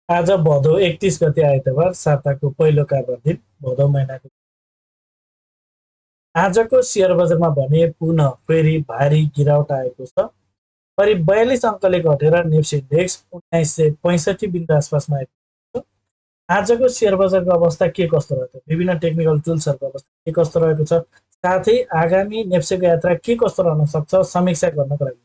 आज भदौ 31 गते आइतबार साताको पहिलो कार्य दिन भदौ महिनाको आजको सेयर बजारमा भने पुनः फेरि भारी गिरावट आएको छ। करिब 42 अङ्कले घटेर नेप्से इन्डेक्स 1965 बिन्दु आसपासमा आएको छ। आजको सेयर बजारको अवस्था के कस्तो रहेछ, विभिन्न टेक्निकल टुल्सहरूको अवस्था के कस्तो रहेको छ, साथै आगामी नेप्सेको यात्रा के कस्तो रहन सक्छ समीक्षा गर्नको लागि,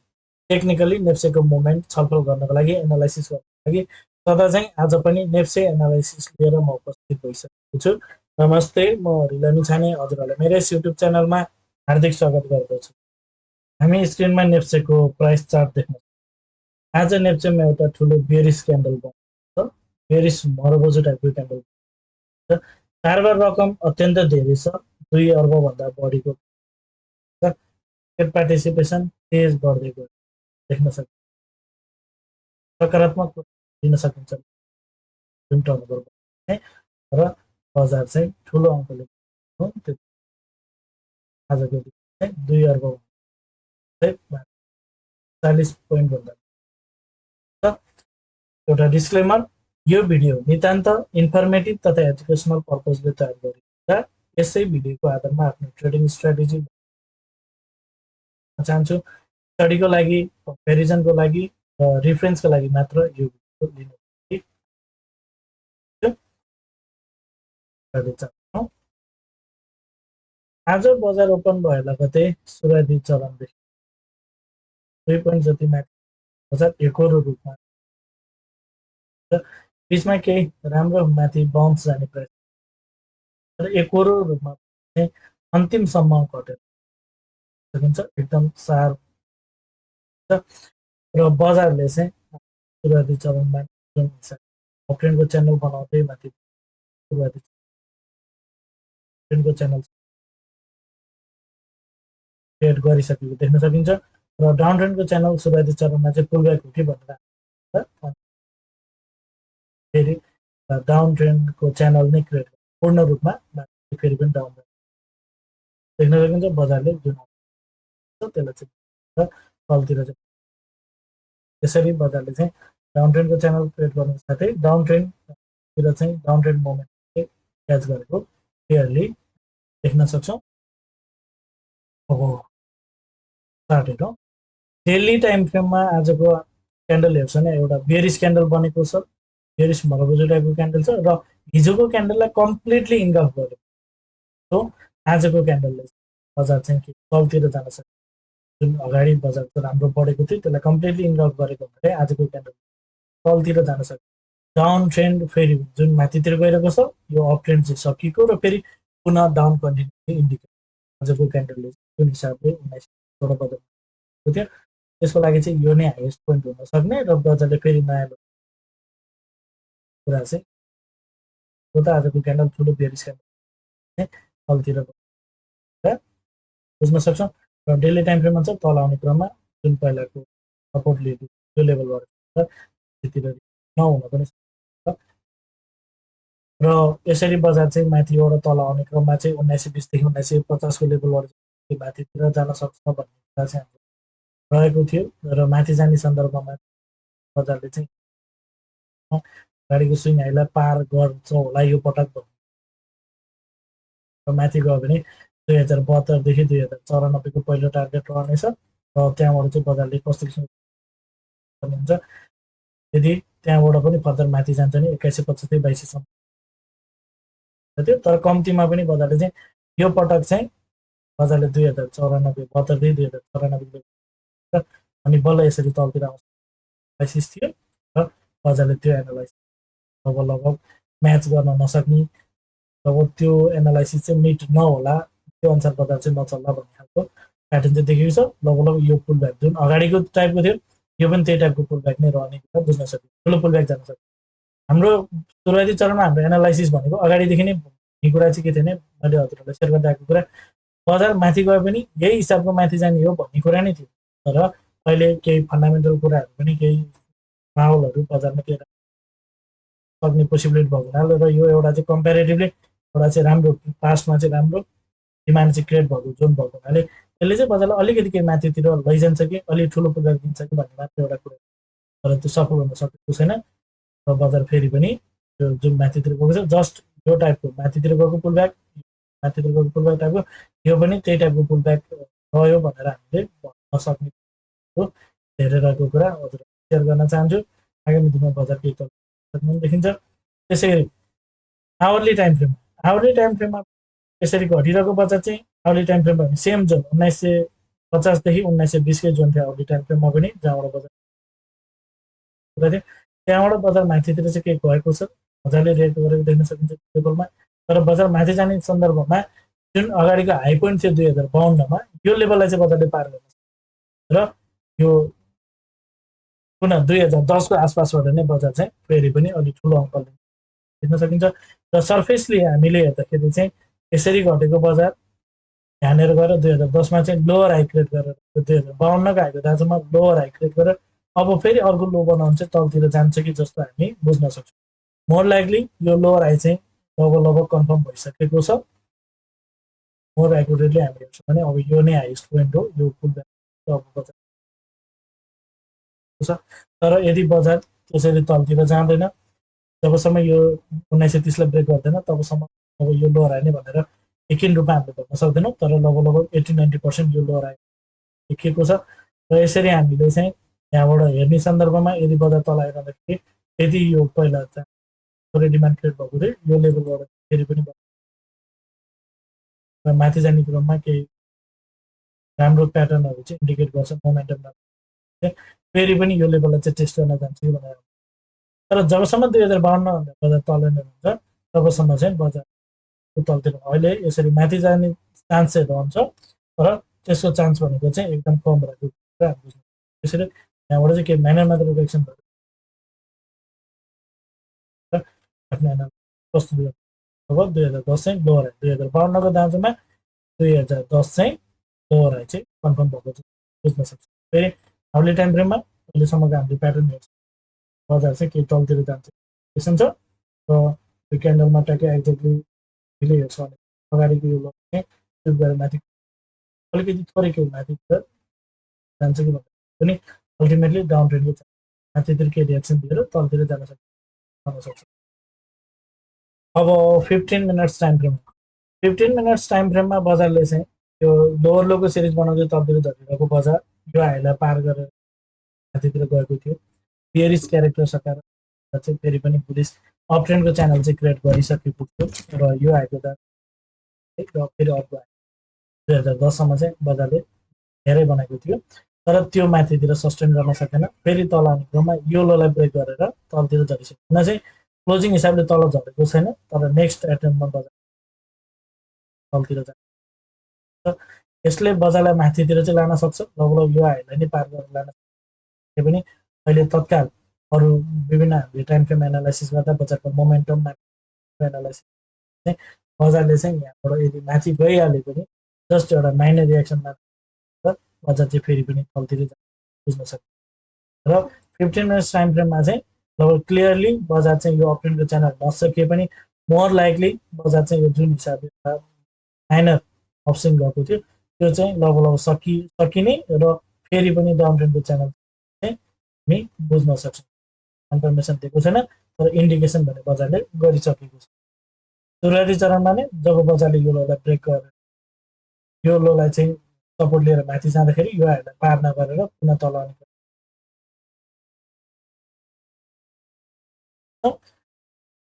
टेक्निकली नेप्सेको मुभमेन्ट छलफल गर्नको लागि, एनालाइसिस गर्नको लागि सदा चाहिँ आज पनि नेप्से एनालाइसिस लिएर म उपस्थित भइसकेको छु। नमस्ते, म लामिछाने हजुरहरूलाई मेरो यस युट्युब च्यानलमा हार्दिक स्वागत गर्दछु। हामी स्क्रिनमा नेप्सेको प्राइस चार्ट देख्न सक्छौँ। आज नेप्सेमा एउटा ठुलो बेरिस क्यान्डल बनेको छ, बेरिस मरबोजो टाइपको क्यान्डल छ। कारोबार रकम अत्यन्त धेरै छ, 2 अर्बभन्दा बढीको छ। पार्टिसिपेसन तेज बढ्दै गयो देख्न सकिन्छ। सकारात्मक दिन सकिन्छ जुन टर्नओभर र बजार चाहिँ ठुलो अङ्कले हो, त्यो आजको दिन चाहिँ 2 अर्ब 40 पोइन्ट भन्दा एउटा डिस्क्लेमर, यो भिडियो नितान्त इन्फर्मेटिभ तथा एजुकेसनल पर्पजले तयार गरिन्छ। यसै भिडियोको आधारमा आफ्नो ट्रेडिङ स्ट्राटेजी चाहन्छु। स्टडीको लागि, कम्पेरिजनको लागि र रिफरेन्सको लागि मात्र यो भिडियो लिनु। आज बजार ओपन भयो लगतै सुरुवाती चरणदेखि 2 पोइन्ट जति माथि बजार एकहोरो रूपमा बिचमा केही राम्रो माथि बाउन्स जाने प्रयत्न र एकहोरो रूपमा अन्तिमसम्म घटेर सकिन्छ, एकदम सार्प र बजारले चाहिँ सुरुवाती चरणमा जुन अपट्रेन्डको च्यानल बनाउँदै माथि सुरुवाती ट्रेन्डको च्यानल क्रिएट गरिसकेको देख्न सकिन्छ र डाउन ट्रेन्डको च्यानल सुरुवाती चरणमा चाहिँ पुलब्याक हो कि भनेर फेरि डाउन ट्रेन्डको च्यानल नै क्रिएट पूर्ण रूपमा फेरि पनि डाउन देख्न सकिन्छ। बजारले जुन त्यसलाई चाहिँ तलतिर चाहिँ यसरी बजारले चाहिँ डाउन ट्रेन्डको च्यानल क्रिएट गर्नु साथै डाउन ट्रेन्डतिर चाहिँ डाउन ट्रेन्ड मोमेन्ट क्याच गरेको क्लियरली देख्न सक्छौँ। अब स्टार्टेड हो। डेली टाइम फ्रेममा आजको क्यान्डल हेर्छ भने एउटा बेरिस क्यान्डल बनेको छ, बेरिस मरबोजो टाइपको क्यान्डल छ र हिजोको क्यान्डललाई कम्प्लिटली इन्गल्फ गर्यो। सो आजको क्यान्डलले बजार चाहिँ तलतिर जान सक्छ, जुन अगाडि बजार चाहिँ राम्रो बढेको थियो त्यसलाई कम्प्लिटली इन्गल्फ गरेको हुनाले आजको क्यान्डल तलतिर जान सक्छ। डाउन ट्रेन्ड फेरि जुन माथितिर गइरहेको छ, यो अप ट्रेन्ड चाहिँ सकिएको र फेरि पुनः डाउन कन्टिन्यू इन्डिकेट आजको क्यान्डलले जुन हिसाबले 19 बजारको थियो त्यसको लागि चाहिँ यो नै हाइएस्ट पोइन्ट हुन सक्ने र बजारले फेरि नयाँ कुरा चाहिँ हो त आजको क्यान्डल ठुलो बेरिस क्यान्डल तलतिर बुझ्न सक्छौँ र डेली टाइम फ्रेममा चाहिँ तल आउने क्रममा जुन पहिलाको सपोर्ट लिएको त्यो लेभलबाट त्यतिर नहुन पनि सक्छ र यसरी बजार चाहिँ माथिबाट तल आउने क्रममा चाहिँ 1920 देखि 1950 को लेभलबाट माथितिर जान सक्छ भन्ने कुरा चाहिँ हाम्रो रहेको थियो र माथि जाने सन्दर्भमा बजारले चाहिँ गाडीको स्विङ हाइलाई पार गर्छ होला यो पटक र माथि गयो भने 2072 देखि 2094 को पहिलो टार्गेट रहनेछ र त्यहाँबाट चाहिँ बजारले कस्तो किसिमको हुन्छ। यदि त्यहाँबाट पनि फर्दर माथि जान्छ भने 2175 22 सम्म थियो, तर कम्तीमा पनि बजारले चाहिँ यो पटक चाहिँ बजारले 2094 72 देखि 2094 अनि बल्ल यसरी तलतिर आउँछ एनालाइसिस थियो र बजारले त्यो एनालाइसिस लगभग म्याच गर्न नसक्ने, जब त्यो एनालाइसिस चाहिँ मिट नहोला त्यो अनुसार बजार चाहिँ नचल्ला भन्ने खालको प्याटर्न चाहिँ देखेको छ। लगभग यो पुल ब्याक जुन अगाडिको टाइपको थियो यो पनि त्यही टाइपको पुल ब्याक नै रहने कुरा बुझ्न सक्यो, ठुलो पुल ब्याक जान सक्यो। हाम्रो सुरुवाती चरणमा हाम्रो एनालाइसिस भनेको अगाडिदेखि नै भन्ने कुरा चाहिँ के थियो भने मैले हजुरहरूलाई सेयर गर्दा आएको कुरा बजार माथि गए पनि यही हिसाबको माथि जाने हो भन्ने कुरा नै थियो, तर अहिले केही फन्डामेन्टल कुराहरू पनि केही माहौलहरू बजारमा केही सक्ने पोसिबिलिटी भएको हुनाले र यो एउटा चाहिँ कम्पेरिटिभली एउटा चाहिँ राम्रो पास्टमा चाहिँ राम्रो डिमान्ड चाहिँ क्रिएट भएको जोन भएको हुनाले त्यसले चाहिँ बजारलाई अलिकति केही माथितिर लैजान्छ कि अलिक ठुलो पुलब्याक दिन्छ कि भन्ने मात्र एउटा कुरा, तर त्यो सफल हुन सकेको छैन। र बजार फेरि पनि त्यो जुन माथितिर गएको छ जस्ट यो टाइपको माथितिर गएको पुल ब्याक, माथितिर गएको पुल ब्याक टाइपको, यो पनि त्यही टाइपको पुल ब्याक रह्यो भनेर हामीले भन्न सक्ने हो। धेरै रहेको कुरा हजुर सेयर गर्न चाहन्छु। आगामी दिनमा बजार केही तल देखिन्छ। त्यसै गरी आवरली टाइम फ्रेममा यसरी घटिरहेको बजार चाहिँ आवरली टाइम फ्रेममा सेम जोन 1950 देखि 1920 जोन थियो आवरली टाइम फ्रेममा पनि, जहाँबाट बजार कुरा थियो। त्यहाँबाट बजार माथितिर चाहिँ केही गएको छ, मजाले रिएक्ट गरेको देख्न सकिन्छ लेभलमा। तर बजार माथि जाने सन्दर्भमा जुन अगाडिको हाई पोइन्ट थियो 2052मा, यो लेभललाई चाहिँ बजारले पार गर्न सक्छ र यो पुनः 2010को आसपासबाट नै बजार चाहिँ फेरि पनि अलिक ठुलो अङ्क देख्न सकिन्छ। र सर्फेसली हामीले हेर्दाखेरि चाहिँ यसरी घटेको बजार ध्यानेर गएर 2010मा चाहिँ लोवर हाई क्रिएट गरेर 2052को हाईको दाजुमा लोवर हाई क्रिएट गरेर अब फेरि अर्को लो बनाउनु चाहिँ तलतिर जान्छ कि जस्तो हामी बुझ्न सक्छौँ। मोर लाइकली यो लोवर हाई चाहिँ लगभग कन्फर्म भइसकेको छ। मोर एक्युरेटली हामी हेर्छौँ भने अब यो नै हाइएस्ट पोइन्ट हो, यो पुल ब्याक अब बजार छ। तर यदि बजार त्यसरी तलतिर जाँदैन, जबसम्म यो 1930लाई ब्रेक गर्दैन तबसम्म अब यो लोवर हाई नै भनेर यकिन रूपमा हामीले भन्न सक्दैनौँ। तर लगभग 80-90% यो लोवर हाई देखिएको छ। र यसरी हामीले चाहिँ यहाँबाट हेर्ने सन्दर्भमा यदि बजार तल आइरहँदाखेरि यदि यो पहिला थोरै डिमान्ड क्रिएट भएको थियो, यो लेभलबाट फेरि पनि माथि जाने क्रममा केही राम्रो प्याटर्नहरू चाहिँ इन्डिकेट गर्छ मोमेन्टम, फेरि पनि यो लेभललाई चाहिँ टेस्ट गर्न जान्छ कि भनेर। तर जबसम्म 2052 बजार तल हुन्छ तबसम्म चाहिँ बजार तलतिर अहिले यसरी माथि जाने चान्स चाहिँ रहन्छ, तर त्यसको चान्स भनेको चाहिँ एकदम कम रहेको कुरा हामी बुझ्नु। त्यसैले यहाँबाट चाहिँ के माइनर मात्र रिएक्सन आफ्नो प्रस्तुत गर्नु। अब 2010 चाहिँ लोवर हाई, 2052को दाजुमा 2010 चाहिँ लोवर हाई चाहिँ कन्फर्म भएको चाहिँ बुझ्न सक्छ। फेरि आवरली टाइम फ्रेममा अहिलेसम्मको हामीले प्याटर्न हेर्छ, बजार चाहिँ केही तलतिर जान्छ छ। र यो क्यान्डलमा ट्याक्कै एक्ज्याक्टली हामीले हेर्छ भने अगाडिको यो चाहिँ फ्लिप गरेर माथि अलिकति थोरै केही माथितिर जान्छ कि भन्दा पनि अल्टिमेटली डाउन ट्रेन्डको छ, माथितिर केही रिएक्सन दिएर तलतिर जान सक्छ। अब 15 minutes time frame, 15 minutes time फ्रेममा बजारले चाहिँ यो लोवर लोको सिरिज बनाउँदै तलतिर झरिरहेको बजार यो हाईलाई पार गरेर माथितिर गएको थियो। बियरिश क्यारेक्टर सकाएर चाहिँ फेरि पनि बुलिस अप ट्रेन्डको च्यानल चाहिँ क्रिएट गरिसकेको थियो र यो हाईको दाम र फेरि अर्को 2010सम्म चाहिँ बजारले धेरै बनाएको थियो। तर त्यो माथितिर सस्टेन गर्न सकेन, फेरि तल आउने क्रममा यो लोलाई ब्रेक गरेर तलतिर झरिसक्यो। हुन चाहिँ क्लोजिङ हिसाबले तल झरेको छैन, तर नेक्स्ट एटेम्पमा बजार तलतिर जान्छ। यसले बजारलाई माथितिर चाहिँ लान सक्छ, लगभग यो हाईलाई नै पार गरेर लान सक्छ। पनि अहिले तत्काल अरू विभिन्न हामीले टाइम फ्रेम एनालाइसिस गर्दा बजारको मोमेन्टम एनालाइसिस चाहिँ बजारले चाहिँ यहाँबाट यदि माथि गइहाले पनि जस्ट एउटा माइनर रिएक्सन मात्र बजार चाहिँ फेरि पनि तलतिर बुझ्न सक्छ। र 15 मिनट्स टाइम फ्रेममा चाहिँ लगभग क्लियरली बजार चाहिँ यो अपट्रेन्डको च्यानल नसके पनि मोर लाइकली बजार चाहिँ यो जुन हिसाबले माइनर अप्सन गएको थियो त्यो चाहिँ लगभग सकिने र फेरि पनि डाउन ट्रेन्डको च्यानल चाहिँ हामी बुझ्न सक्छौँ। कन्फर्मेसन दिएको छैन, तर इन्डिकेसन भने बजारले गरिसकेको छ। सुरुवाती चरणमा नै जब बजारले यो लोलाई ब्रेक गरेर यो लोलाई चाहिँ सपोर्ट लिएर माथि जाँदाखेरि यो हाईलाई पार नगरेर पुनः तल आउने।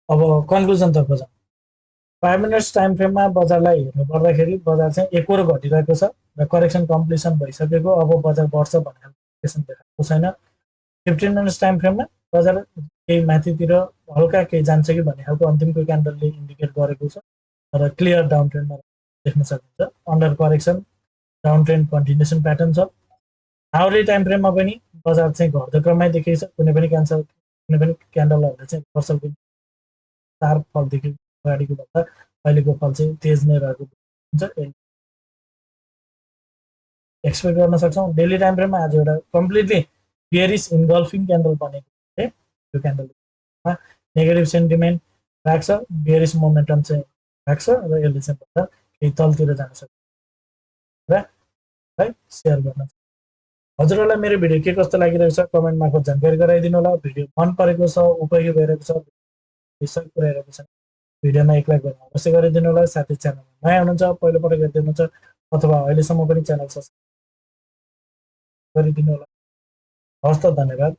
अब कन्क्लुजनतर्फ जाउँ। 5 मिनट्स टाइम फ्रेममा बजारलाई हेर्नु पर्दाखेरि बजार चाहिँ एकहोरो घटिरहेको छ र करेक्सन कम्प्लिसन भइसकेको, अब बजार बढ्छ भन्ने इन्डिकेसन देखाएको छैन। 15 मिनट्स टाइम फ्रेममा बजार केही माथितिर हल्का केही जान्छ कि भन्ने खालको अन्तिमको क्यान्डलले इन्डिकेट गरेको छ, तर क्लियर डाउन ट्रेन्डमा देख्न सकिन्छ। Under correction down trend continuation pattern छ। आवरली टाइम फ्रेममा पनि बजार चाहिँ घट्दो क्रममै देखिएको छ। कुनै पनि क्यान्डलहरूले चाहिँ पर्सलको चार फलदेखि अगाडिको भन्दा अहिलेको फल चाहिँ तेज नै रहेको हुन्छ, एक्सपेक्ट गर्न सक्छौँ। डेली टाइम फ्रेममा आज एउटा कम्प्लिटली बियरिश इन्गल्फिङ क्यान्डल बनेको थियो। यो क्यान्डलमा नेगेटिभ सेन्टिमेन्ट राख्छ, बियरिश मोमेन्टम चाहिँ राख्छ र यसले चाहिँ भन्दा केही तलतिर जान सक्छ र सेयर गर्न हजुरहरूलाई मेरो भिडियो के कस्तो लागिरहेको छ कमेन्ट मार्फत जानकारी गराइदिनु होला। भिडियो मन परेको छ, उपयोगी भइरहेको छ, सही पुऱ्याइरहेको छ, भिडियोमा एक लाइक गर्न अवश्य गरिदिनु होला। साथै च्यानलमा नयाँ हुनुहुन्छ, पहिलोपटक हेर्दै हुनुहुन्छ अथवा अहिलेसम्म पनि च्यानल सब्सक्राइब गरिदिनु होला। हवस् त, धन्यवाद।